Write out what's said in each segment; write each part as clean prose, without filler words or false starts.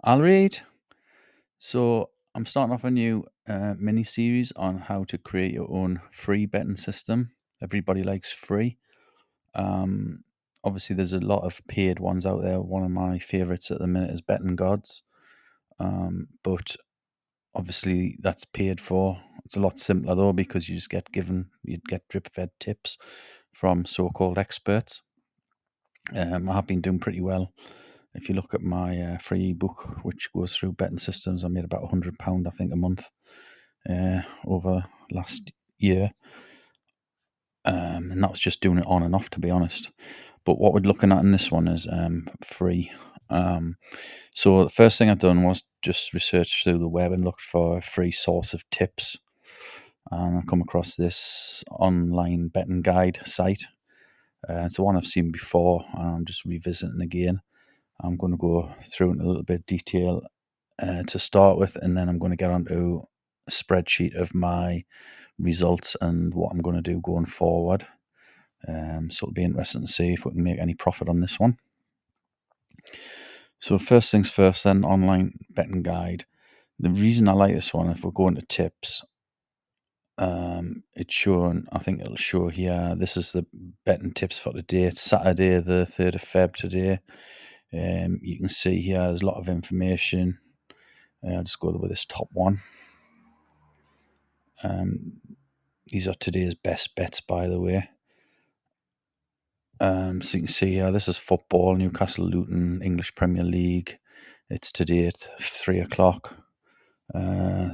I'll read. So I'm starting off a new mini series on how to create your own free betting system. Everybody likes free. Um, Obviously, there's a lot of paid ones out there. One of my favorites at the minute is Betting Gods, but obviously that's paid for. It's a lot simpler though because you'd get drip fed tips from so-called experts. I have been doing pretty well. If you look at my free ebook, which goes through betting systems, I made about £100, I think, a month over last year. And that was just doing it on and off, to be honest. But what we're looking at in this one is free. So the first thing I've done was just research through the web and looked for a free source of tips. And I come across this online betting guide site. It's the one I've seen before, and I'm just revisiting again. I'm going to go through in a little bit of detail to start with, and then I'm going to get onto a spreadsheet of my results and what I'm going to do going forward. So it'll be interesting to see if we can make any profit on this one. So first things first, then online betting guide. The reason I like this one, if we're going to tips, it's showing. I think it'll show here. This is the betting tips for today. It's Saturday, the 3rd of Feb today. You can see here there's a lot of information. I'll just go with this top one. These are today's best bets, by the way. So you can see here, this is football, Newcastle Luton, English Premier League. It's today at 3 o'clock.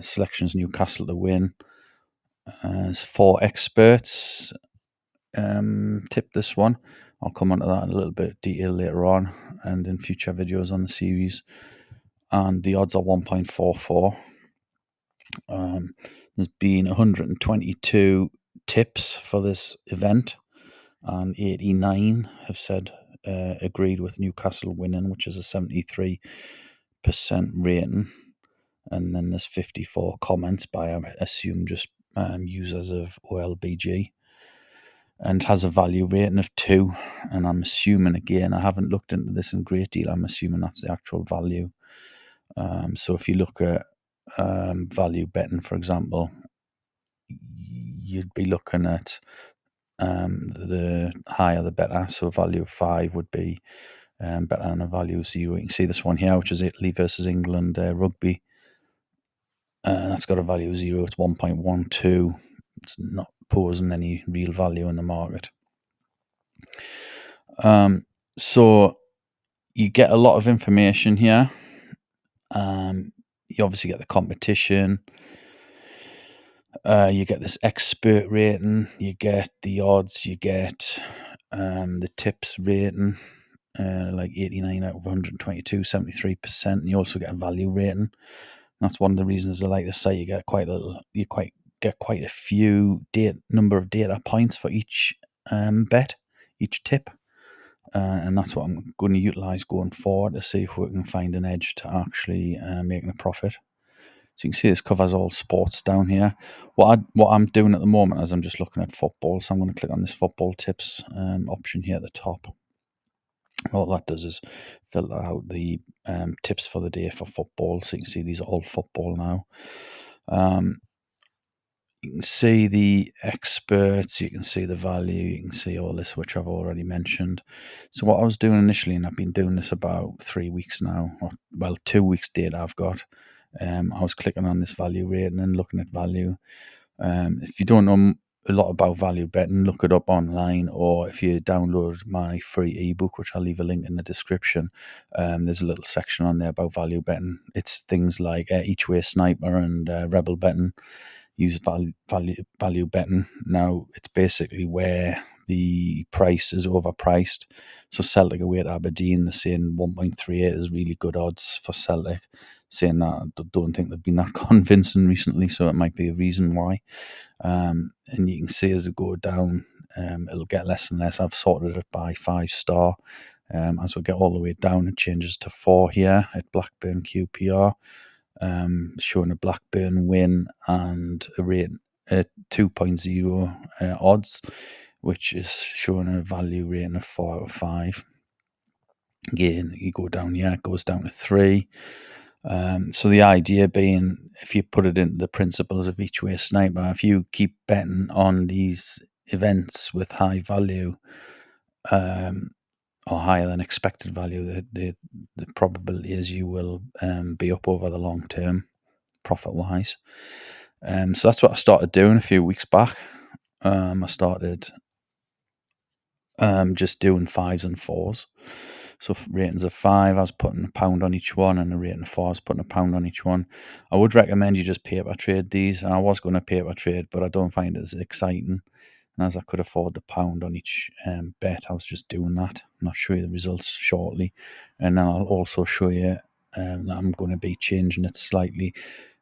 Selections Newcastle to win. There's 4 experts tip this one. I'll come on to that in a little bit of detail later on and in future videos on the series. And the odds are 1.44. There's been 122 tips for this event, and 89 have said agreed with Newcastle winning, which is a 73% rating. And then there's 54 comments by, I assume, just users of OLBG, and has a value rating of 2. And I'm assuming, again, I haven't looked into this in great deal, I'm assuming that's the actual value. So if you look at value betting, for example, you'd be looking at the higher the better. So a value of 5 would be better than a value of 0. You can see this one here, which is Italy versus England rugby. That's got a value of 0. It's 1.12. It's not posing any real value in the market. So you get a lot of information here. You obviously get the competition. You get this expert rating. You get the odds. You get the tips rating. Like 89 out of 122, 73%. And you also get a value rating. That's one of the reasons I like the site. You get quite a few number of data points for each bet, each tip. And that's what I'm going to utilize going forward to see if we can find an edge to actually making a profit. So you can see this covers all sports down here. What I'm doing at the moment is I'm just looking at football. So I'm going to click on this football tips option here at the top. All that does is filter out the tips for the day for football. So you can see these are all football now. You can see the experts, you can see the value, you can see all this, which I've already mentioned. So what I was doing initially, and I've been doing this about 3 weeks now, or, well, 2 weeks data I've got. I was clicking on this value rating and looking at value. If you don't know a lot about value betting, look it up online, or if you download my free ebook, which I'll leave a link in the description, there's a little section on there about value betting. It's things like each way sniper and rebel betting. Use value betting. Now it's basically where the price is overpriced. So Celtic away at Aberdeen, they're saying 1.38 is really good odds for Celtic. Saying that, I don't think they've been that convincing recently, so it might be a reason why. And you can see as it go down, it'll get less and less. I've sorted it by 5-star. As we get all the way down, it changes to 4 here at Blackburn QPR. Showing a Blackburn win and a rate at 2.0 odds, which is showing a value rating of 4 out of 5. Again, you go down here, it goes down to 3. So the idea being, if you put it into the principles of each way sniper, if you keep betting on these events with high value, um, or higher than expected value, the probability is you will be up over the long term, profit wise. So that's what I started doing a few weeks back. I started just doing fives and fours. So ratings of 5, I was putting £1 on each one, and a rating of 4, I was putting £1 on each one. I would recommend you just paper trade these, and I was going to paper trade, but I don't find it as exciting. And as I could afford the pound on each bet, I was just doing that. And I'll show you the results shortly, and then I'll also show you that I'm going to be changing it slightly,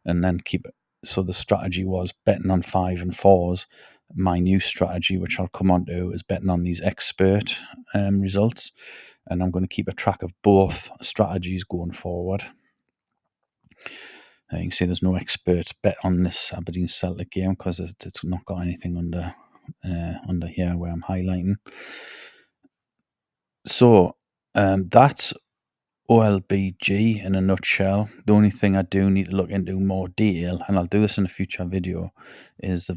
and then keep it. So the strategy was betting on 5 and 4s. My new strategy, which I'll come on to, is betting on these expert results, and I'm going to keep a track of both strategies going forward. You can see there's no expert bet on this Aberdeen Celtic game because it's not got anything under here where I'm highlighting. So that's OLBG in a nutshell. The only thing I do need to look into more detail, and I'll do this in a future video, is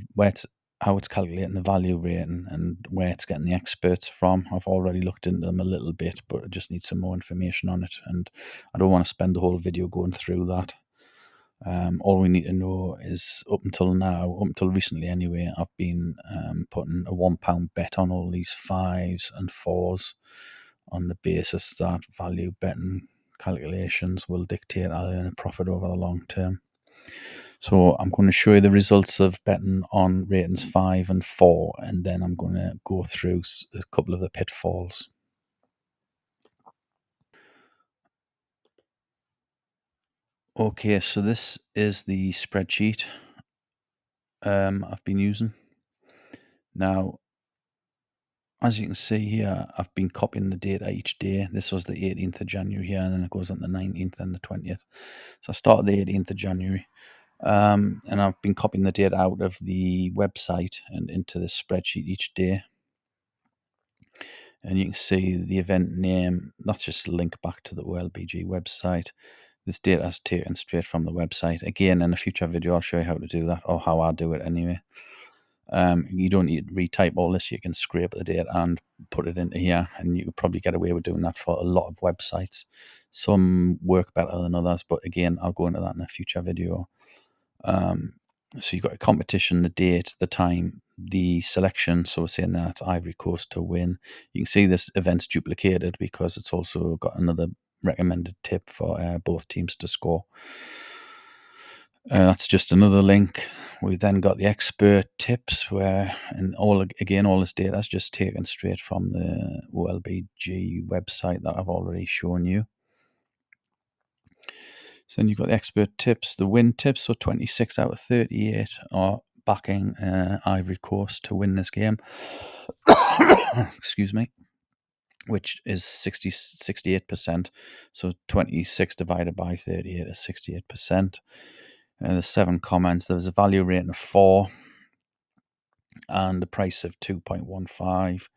how it's calculating the value rating and where it's getting the experts from. I've already looked into them a little bit, but I just need some more information on it, and I don't want to spend the whole video going through that. All we need to know is up until recently anyway, I've been putting a £1 bet on all these 5s and 4s on the basis that value betting calculations will dictate I'll earn a profit over the long term. So I'm going to show you the results of betting on ratings 5 and 4, and then I'm going to go through a couple of the pitfalls. Okay, so this is the spreadsheet I've been using. Now, as you can see here, I've been copying the data each day. This was the 18th of January here, and then it goes on the 19th and the 20th. So I started the 18th of January. And I've been copying the data out of the website and into the spreadsheet each day. And you can see the event name. That's just a link back to the OLBG website. This data is taken straight from the website. Again, in a future video, I'll show you how to do that, or how I do it anyway. You don't need to retype all this. You can scrape the data and put it into here, and you could probably get away with doing that for a lot of websites. Some work better than others, but again, I'll go into that in a future video. So you've got a competition, the date, the time, the selection. So we're saying that's Ivory Coast to win. You can see this event's duplicated because it's also got another recommended tip for both teams to score. That's just another link. We've then got the expert tips and all this data is just taken straight from the OLBG website that I've already shown you. So then you've got the expert tips, the win tips. So 26 out of 38 are backing Ivory Coast to win this game. Excuse me. Which is 68%. So 26 divided by 38 is 68%. There's 7 comments. There's a value rating of 4 and the price of 2.15.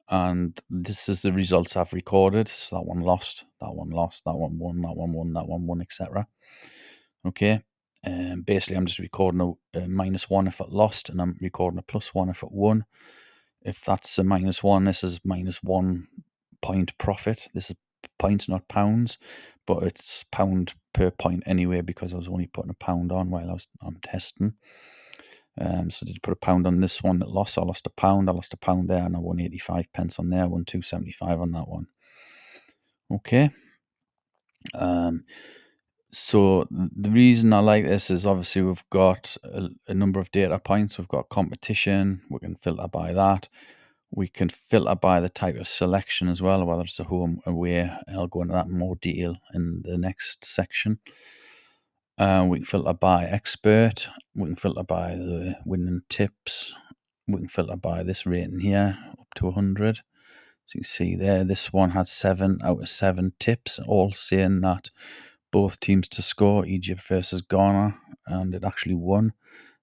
And this is the results I've recorded. So that one lost, that one lost, that one won, that one won, that one won, etc. Okay. Basically, I'm just recording a -1 if it lost, and I'm recording a +1 if it won. If that's a -1, this is -1 point profit. This is points, not pounds, but it's pound per point anyway because I was only putting £1 on while I'm testing. So did you put £1 on this one that lost? I lost £1. I lost £1 there, and I won 85 pence on there. I won 2.75 on that one. Okay. So the reason I like this is obviously we've got a number of data points. We've got competition. We can filter by that. We can filter by the type of selection as well, whether it's a home, away. I'll go into that in more detail in the next section. We can filter by expert. We can filter by the winning tips. We can filter by this rating here, up to 100. So you can see there, this one had 7 out of 7 tips, all saying that both teams to score, Egypt versus Ghana, and it actually won.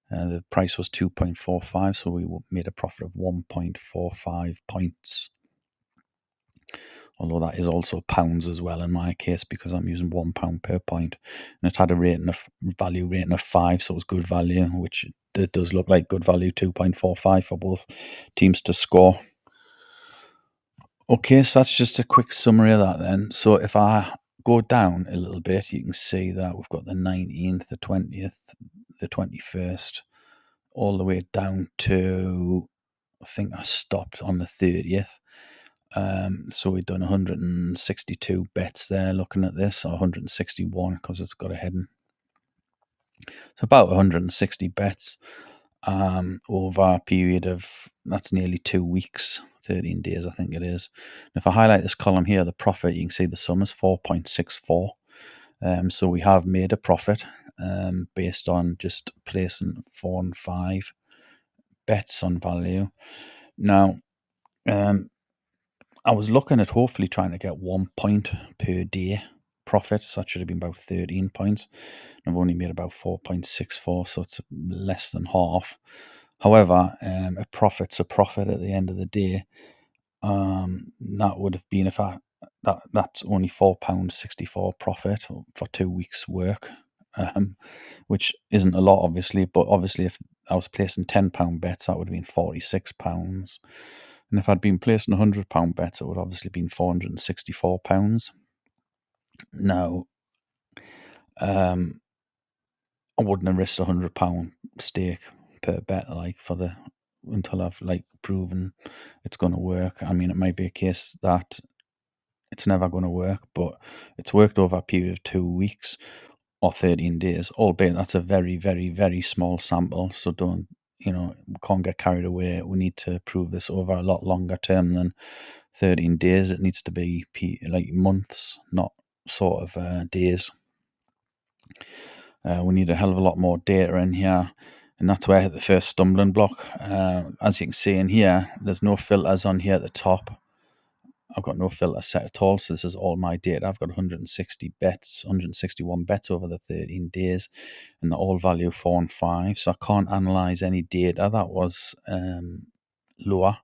The price was 2.45, so we made a profit of 1.45 points although that is also pounds as well in my case because I'm using £1 per point. And it had a value rating of 5, so it was good value, which it does look like good value, 2.45 for both teams to score. Okay, so that's just a quick summary of that then. So if I go down a little bit, you can see that we've got the 19th, the 20th, the 21st, all the way down to, I think I stopped on the 30th. So we've done 162 bets there looking at this, or 161 because it's got a heading. So about 160 bets over a period of, that's nearly 2 weeks, 13 days I think it is. And if I highlight this column here, the profit, you can see the sum is 4.64. So we have made a profit based on just placing 4 and 5 bets on value. Now, I was looking at hopefully trying to get 1 point per day profit, so that should have been about 13 points. I've only made about 4.64, so it's less than half. However, a profit's a profit at the end of the day. That would have been, that's only £4.64 profit for 2 weeks' work, which isn't a lot, obviously. But obviously, if I was placing £10 bets, that would have been £46. And if I'd been placing £100 bets, it would obviously been £464. Now, I wouldn't have risked £100 stake per bet, like until I've proven it's going to work. I mean, it might be a case that it's never going to work, but it's worked over a period of 2 weeks or 13 days, albeit that's a very, very, very small sample. So we can't get carried away. We need to prove this over a lot longer term than 13 days. It needs to be months, not sort of days. We need a hell of a lot more data in here. And that's where I hit the first stumbling block. As you can see in here, there's no filters on here at the top. I've got no filter set at all, so this is all my data. I've got 161 bets over the 13 days, and they're all value 4 and 5. So I can't analyze any data that was lower.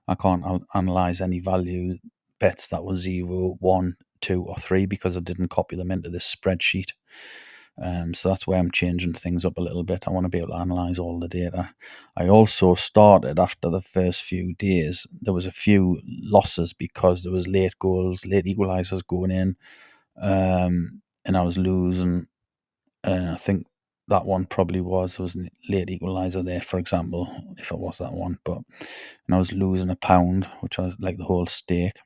I can't analyze any value bets that was 0, 1, 2, or 3 because I didn't copy them into this spreadsheet. So that's where I'm changing things up a little bit. I want to be able to analyze all the data. I also started after the first few days. There was a few losses because there was late goals, late equalizers going in, and I was losing. I think that one probably there was a late equalizer there, for example, if it was that one. And I was losing £1, which I like the whole stake.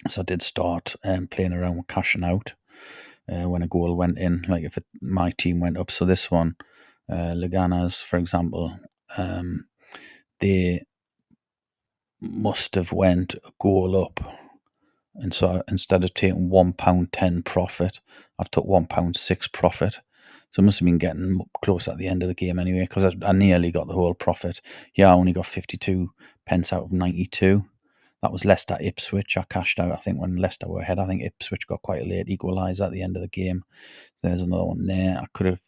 So I did start playing around with cashing out. When a goal went in, like if my team went up. So this one, Lagana's, for example, they must have went a goal up. And so instead of taking £1.10 profit, I've took £1.06 profit. So I must have been getting close at the end of the game anyway, because I nearly got the whole profit. Yeah, I only got 52 pence out of 92. That was Leicester Ipswich. I cashed out, I think, when Leicester were ahead. I think Ipswich got quite a late equaliser at the end of the game. There's another one there. I could have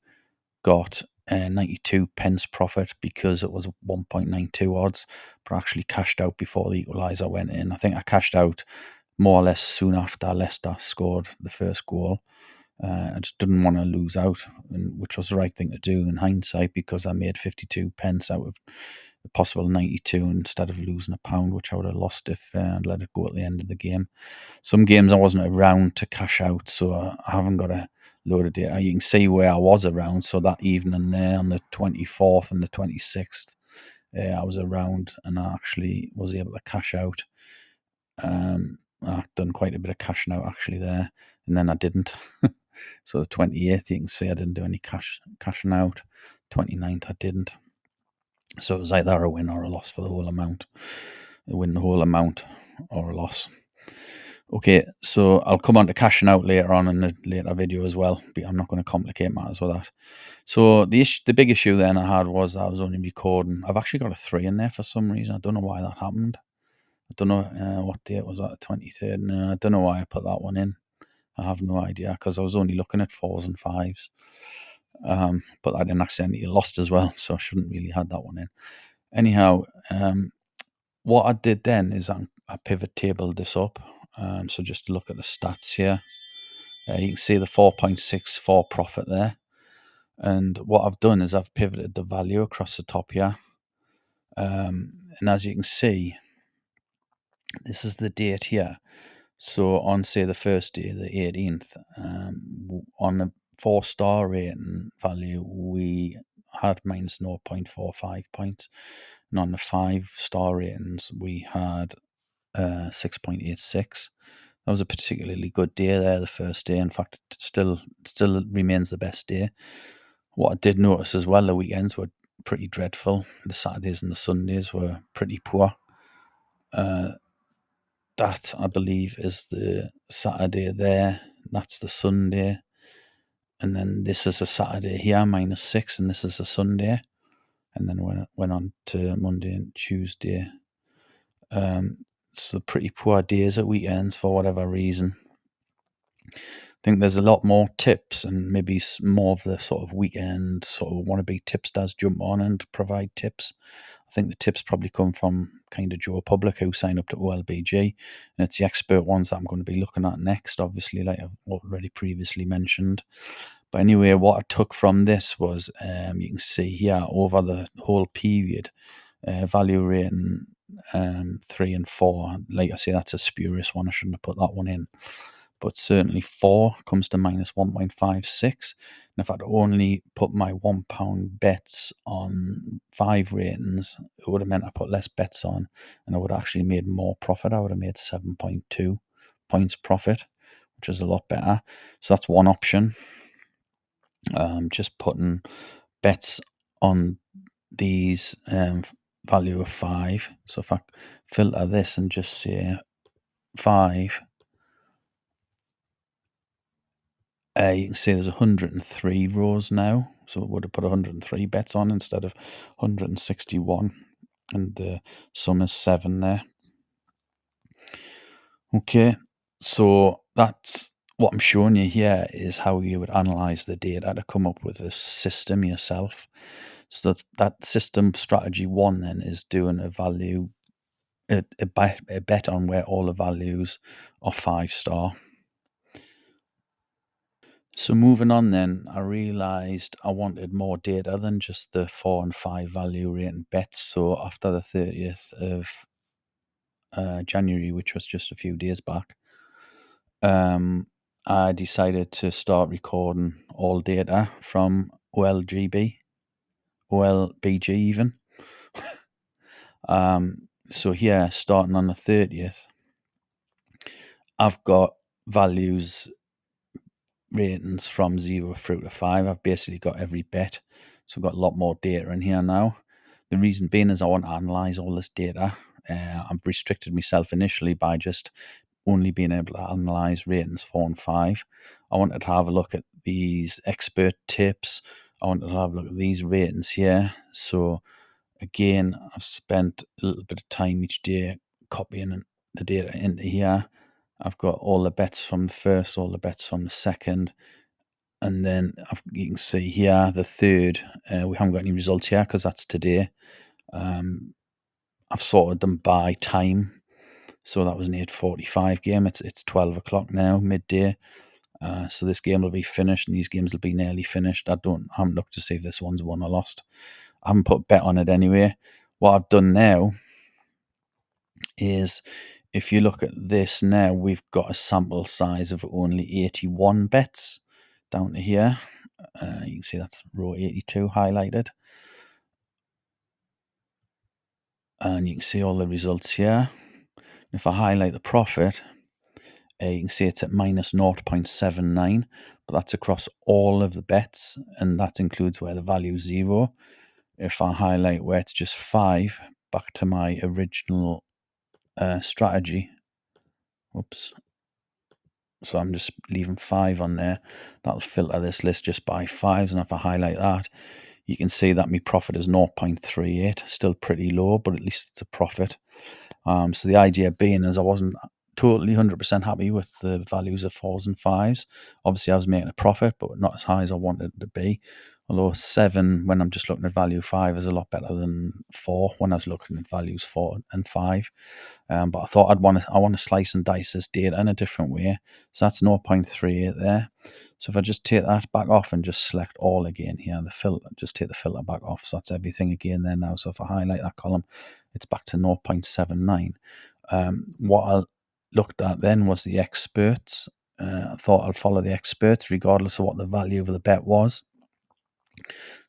got 92 pence profit because it was 1.92 odds, but I actually cashed out before the equaliser went in. I think I cashed out more or less soon after Leicester scored the first goal. I just didn't want to lose out, which was the right thing to do in hindsight, because I made 52 pence out of a possible 92 instead of losing £1, which I would have lost if I'd let it go at the end of the game. Some games I wasn't around to cash out, so I haven't got a load of data. You can see where I was around. So that evening there on the 24th and the 26th, I was around and I actually was able to cash out. I've done quite a bit of cashing out actually there, and then I didn't. So the 28th, you can see I didn't do any cashing out. 29th, I didn't. So it was either a win or a loss for the whole amount. A win the whole amount or a loss. Okay, so I'll come on to cashing out later on in a later video as well, but I'm not going to complicate matters with that. So the big issue then I had was I was only recording. I've actually got a 3 in there for some reason. I don't know why that happened. I don't know what date was that, 23rd. No, I don't know why I put that one in. I have no idea, because I was only looking at 4s and 5s. But I didn't accidentally lost as well, so I shouldn't really had that one in. Anyhow, what I did then is I pivot tabled this up. So just to look at the stats here, you can see the 4.64 profit there. And what I've done is I've pivoted the value across the top here. And as you can see, this is the date here. So on, say, the first day, the 18th, on a 4-star rating value, we had minus 0.45 points. And on the 5-star ratings, we had 6.86. That was a particularly good day there, the first day. In fact, it still remains the best day. What I did notice as well, the weekends were pretty dreadful. The Saturdays and the Sundays were pretty poor. That, I believe, is the Saturday there. That's the Sunday. And then this is a Saturday here, -6, and this is a Sunday. And then went on to Monday and Tuesday. So pretty poor days at weekends for whatever reason. I think there's a lot more tips and maybe more of the sort of weekend sort of wannabe tipsters jump on and provide tips. I think the tips probably come from kind of Joe Public, who signed up to OLBG, and it's the expert ones that I'm going to be looking at next, obviously, like I've already previously mentioned. But anyway, what I took from this was, you can see here over the whole period, value rating 3 and 4. Like I say, that's a spurious one. I shouldn't have put that one in. But certainly 4 comes to minus 1.56. And if I'd only put my £1 bets on 5 ratings, it would have meant I put less bets on and I would have actually made more profit. I would have made 7.2 points profit, which is a lot better. So that's one option. Just putting bets on these value of 5. So if I filter this and just say 5, you can see there's 103 rows now, so it would have put 103 bets on instead of 161, and the sum is 7 there. Okay, so that's what I'm showing you here is how you would analyze the data to come up with a system yourself. So that system strategy 1 then is doing a value, a bet on where all the values are 5-star. So moving on then, I realised I wanted more data than just the 4 and 5 value rating bets. So after the 30th of January, which was just a few days back, I decided to start recording all data from OLBG even. So here, starting on the 30th, I've got values ratings from 0 through to 5. I've basically got every bet, so I've got a lot more data in here now. The reason being is I want to analyze all this data. I've restricted myself initially by just only being able to analyze ratings 4 and 5. I wanted to have a look at these expert tips. I wanted to have a look at these ratings here. So again, I've spent a little bit of time each day copying the data into here. I've got all the bets from the first, all the bets from the second, and then you can see here the third. We haven't got any results here because that's today. I've sorted them by time, so that was an 8:45 game. It's 12 o'clock now, midday. So this game will be finished, and these games will be nearly finished. I haven't looked to see if this one's won or lost. I haven't put a bet on it anyway. What I've done now is, if you look at this now, we've got a sample size of only 81 bets down to here. You can see that's row 82 highlighted. And you can see all the results here. If I highlight the profit, you can see it's at minus 0.79, but that's across all of the bets, and that includes where the value is 0. If I highlight where it's just 5, back to my original strategy. Oops. So I'm just leaving 5 on there. That'll filter this list just by 5s, and if I highlight that, you can see that my profit is 0.38. Still pretty low, but at least it's a profit. So the idea being is I wasn't totally 100% happy with the values of 4s and 5s. Obviously, I was making a profit, but not as high as I wanted it to be. Although 7, when I'm just looking at value 5, is a lot better than 4 when I was looking at values 4 and 5. But I thought I want to slice and dice this data in a different way. So that's 0.38 there. So if I just take that back off and just select all again here, the filter, just take the filter back off. So that's everything again there now. So if I highlight that column, it's back to 0.79. What I looked at then was the experts. I thought I'd follow the experts regardless of what the value of the bet was.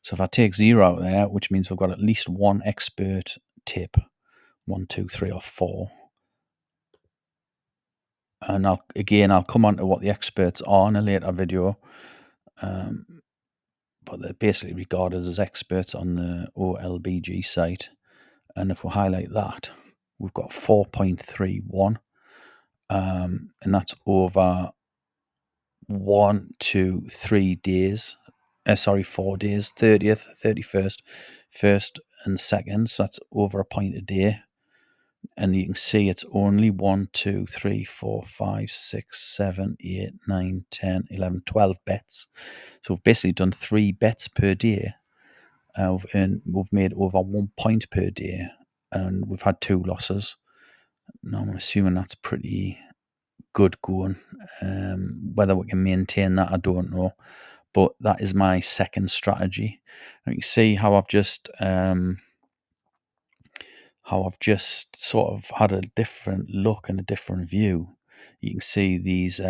So if I take 0 out there, which means we've got at least one expert tip, 1, 2, 3, or 4. And I'll come on to what the experts are in a later video. But they're basically regarded as experts on the OLBG site. And if we highlight that, we've got 4.31. And that's over 1, 2, 3 days. 4 days, 30th, 31st, 1st and 2nd. So that's over a point a day. And you can see it's only 1, 2, 3, 4, 5, 6, 7, 8, 9, 10, 11, 12 bets. So we've basically done 3 bets per day. We've made over 1 point per day, and we've had 2 losses. Now I'm assuming that's pretty good going. Whether we can maintain that, I don't know. But that is my second strategy. And you can see how I've just sort of had a different look and a different view. You can see these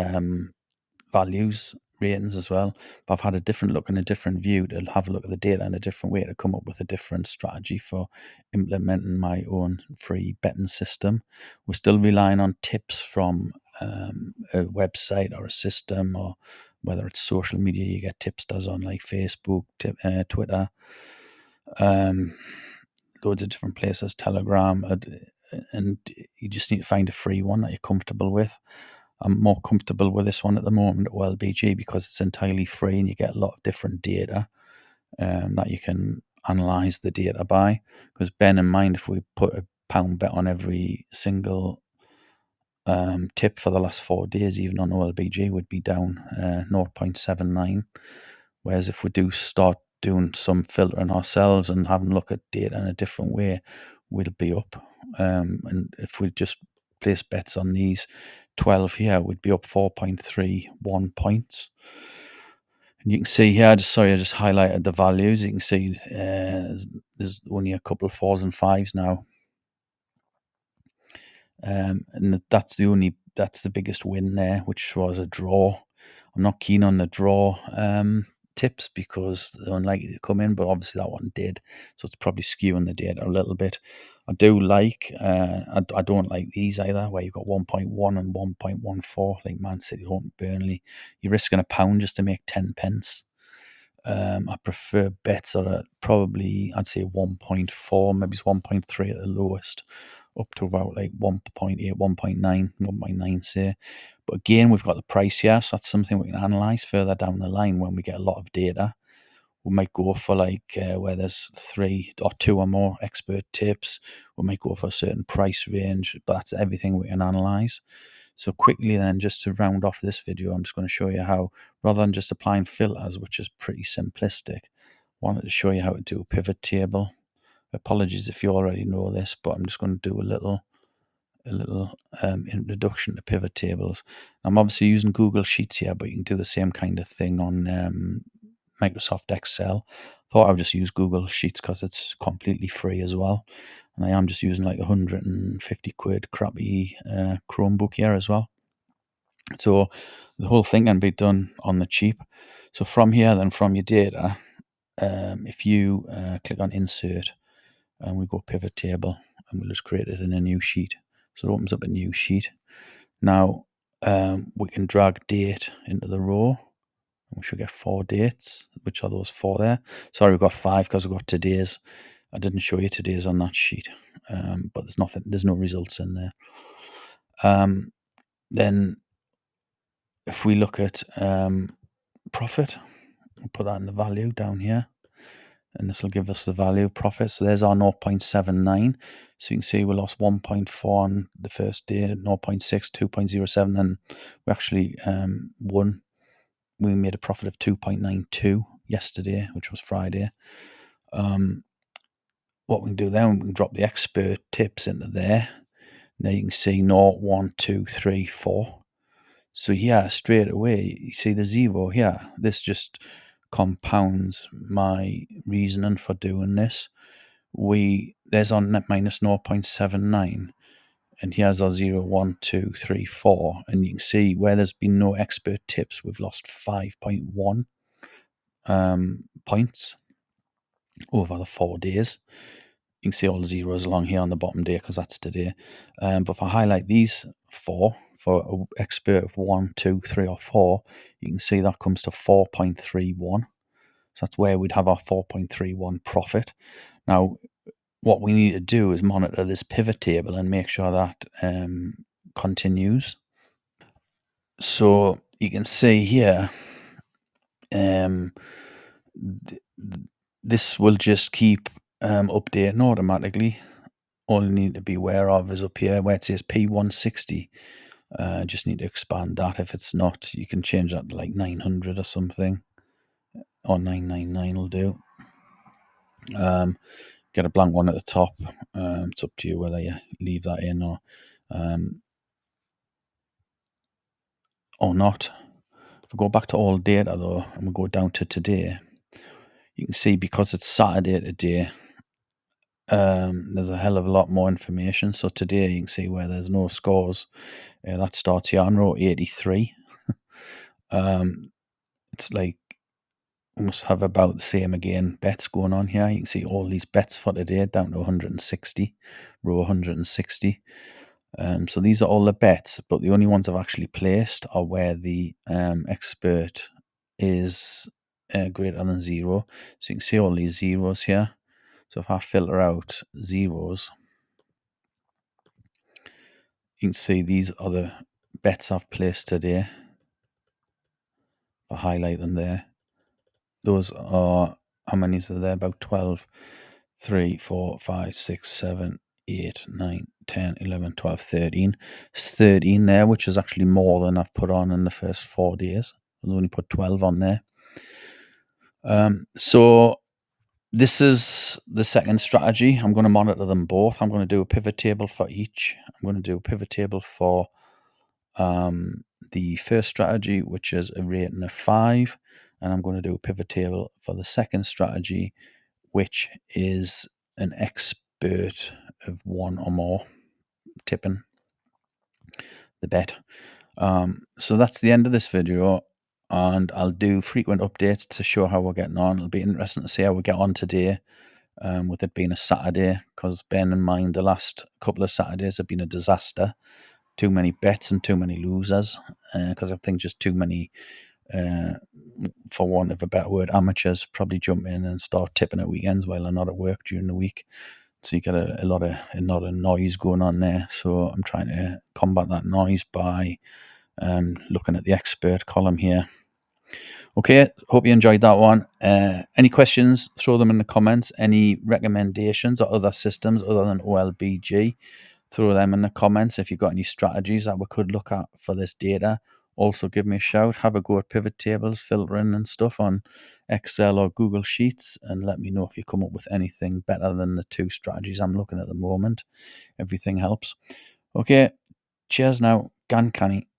values, ratings as well. But I've had a different look and a different view to have a look at the data in a different way to come up with a different strategy for implementing my own free betting system. We're still relying on tips from a website or a system, or whether it's social media, you get tipsters on like Facebook, Twitter, loads of different places, Telegram, and you just need to find a free one that you're comfortable with. I'm more comfortable with this one at the moment, OLBG, because it's entirely free and you get a lot of different data that you can analyze the data by. Because bear in mind, if we put a pound bet on every single tip for the last 4 days, even on OLBG, would be down 0.79. Whereas if we do start doing some filtering ourselves and having a look at data in a different way, we'll be up. And if we just place bets on these 12 here, we'd be up 4.31 points. And you can see here, I just highlighted the values. You can see there's only a couple of 4s and 5s now. And that's the biggest win there, which was a draw. I'm not keen on the draw tips because they're unlikely to come in, but obviously that one did, so it's probably skewing the data a little bit. I do like, I don't like these either, where you've got 1.1 and 1.14, like Man City home Burnley. You're risking a pound just to make 10 pence. I prefer bets that are probably, I'd say 1.4, maybe it's 1.3 at the lowest, up to about like 1.8, 1.9, 1.9 say. But again, we've got the price here, so that's something we can analyze further down the line when we get a lot of data. We might go for like where there's 3 or 2 or more expert tips. We might go for a certain price range, but that's everything we can analyze. So quickly then, just to round off this video, I'm just going to show you how, rather than just applying filters, which is pretty simplistic, I wanted to show you how to do a pivot table. Apologies if you already know this, but I'm just going to do a little introduction to pivot tables. I'm obviously using Google Sheets here, but you can do the same kind of thing on Microsoft Excel. Thought I would just use Google Sheets because it's completely free as well. And I am just using like 150 quid crappy Chromebook here as well. So the whole thing can be done on the cheap. So from here, then from your data, if you click on Insert and we go Pivot Table, and we'll just create it in a new sheet. So it opens up a new sheet. Now we can drag date into the row. We should get 4 dates, which are those 4 there. Sorry, we've got 5 because we've got today's. I didn't show you today's on that sheet, but there's no results in there. Then if we look at profit, we'll put that in the value down here. and this will give us the value of profit. So there's our 0.79. So you can see we lost 1.4 on the first day, 0.6, 2.07, and we actually won. We made a profit of 2.92 yesterday, which was Friday. What we can do then, we can drop the expert tips into there. Now you can see 0, 1, 2, 3, 4. So yeah, straight away, you see the zero here. This just compounds my reasoning for doing this. There's our net minus 0.79, and here's our 0, 1, 2, 3, 4. And you can see where there's been no expert tips, we've lost 5.1 points over the 4 days. You can see all the zeros along here on the bottom day because that's today. But if I highlight these 4 for an expert of 1, 2, 3, or 4, you can see that comes to 4.31. So that's where we'd have our 4.31 profit. Now, what we need to do is monitor this pivot table and make sure that continues. So you can see here, this will just keep updating automatically. All you need to be aware of is up here where it says P160. Just need to expand that. If it's not, you can change that to like 900 or something, or 999 will do. Get a blank one at the top. It's up to you whether you leave that in or not. If we go back to all data though, and we go down to today, you can see because it's Saturday today, there's a hell of a lot more information. So today you can see where there's no scores. That starts here on row 83. It's like we must have about the same again bets going on here. You can see all these bets for today down to 160, row 160. So these are all the bets, but the only ones I've actually placed are where the expert is greater than 0. So you can see all these zeros here. So if I filter out zeros, you can see these are the bets I've placed today. If I highlight them there, those are, how many is there? About 12. 3, 4, 5, 6, 7, 8, 9, 10, 11, 12, 13. It's 13 there, which is actually more than I've put on in the first 4 days. I've only put 12 on there. So this is the second strategy. I'm going to monitor them both. I'm going to do a pivot table for each. I'm going to do a pivot table for the first strategy, which is a rating of 5. And I'm going to do a pivot table for the second strategy, which is an expert of 1 or more tipping the bet. So that's the end of this video, and I'll do frequent updates to show how we're getting on. It'll be interesting to see how we get on today, with it being a Saturday, because bearing in mind the last couple of Saturdays have been a disaster. Too many bets and too many losers, because I think just too many, for want of a better word, amateurs probably jump in and start tipping at weekends while they're not at work during the week. So you get a lot of noise going on there. So I'm trying to combat that noise by looking at the expert column here. Okay, hope you enjoyed that one. Any questions, throw them in the comments. Any recommendations or other systems other than OLBG, throw them in the comments. If you've got any strategies that we could look at for this data, also give me a shout. Have a go at pivot tables, filtering and stuff on Excel or Google Sheets, and let me know if you come up with anything better than the 2 strategies I'm looking at the moment. Everything helps. Okay, cheers now. Gan canny.